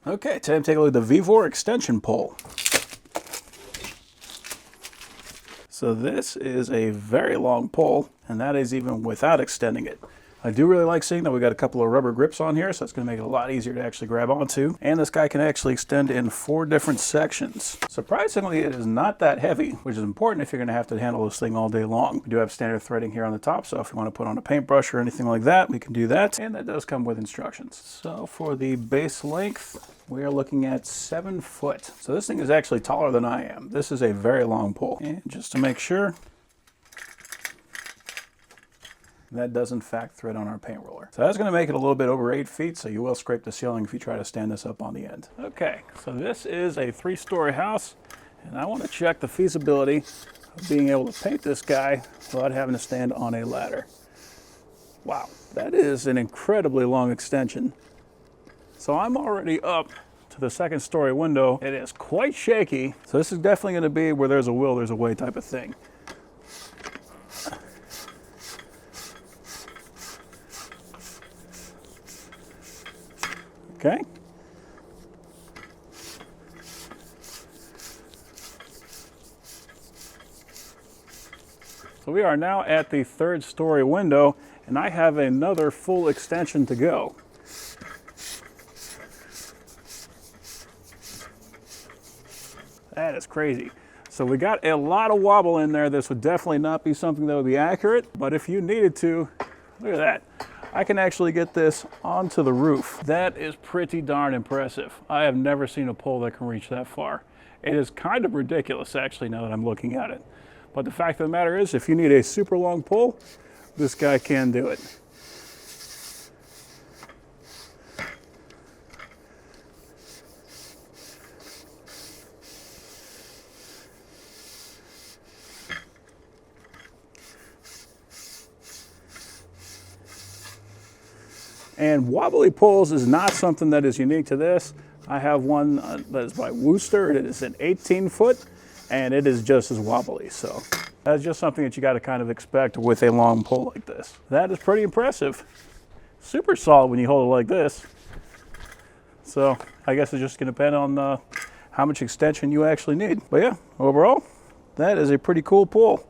Okay, time to take a look at the VEVOR extension pole. So this is a very long pole, and that is even without extending it. I do really like seeing that we got a couple of rubber grips on here, so it's going to make it a lot easier to actually grab onto. And this guy can actually extend in 4 different sections. Surprisingly, it is not that heavy, which is important if you're going to have to handle this thing all day long. We do have standard threading here on the top, so if you want to put on a paintbrush or anything like that, we can do that. And that does come with instructions. So for the base length, we are looking at 7 foot. So this thing is actually taller than I am. This is a very long pole. And just to make sure, that does in fact thread on our paint roller. So that's going to make it a little bit over 8 feet, so you will scrape the ceiling if you try to stand this up on the end. Okay, so this is a 3-story house, and I want to check the feasibility of being able to paint this guy without having to stand on a ladder. Wow, that is an incredibly long extension. So I'm already up to the 2nd-story window. It is quite shaky, so this is definitely going to be where there's a will, there's a way type of thing. Okay. So we are now at the 3rd-story window, and I have another full extension to go. That is crazy. So we got a lot of wobble in there. This would definitely not be something that would be accurate, but if you needed to, look at that. I can actually get this onto the roof. That is pretty darn impressive. I have never seen a pole that can reach that far. It is kind of ridiculous, actually, now that I'm looking at it. But the fact of the matter is, if you need a super long pole, this guy can do it. And wobbly poles is not something that is unique to this. I have one that is by Wooster. It is an 18-foot, and it is just as wobbly. So that's just something that you got to kind of expect with a long pole like this. That is pretty impressive. Super solid when you hold it like this. So I guess it's just going to depend on how much extension you actually need. But yeah, overall, that is a pretty cool pole.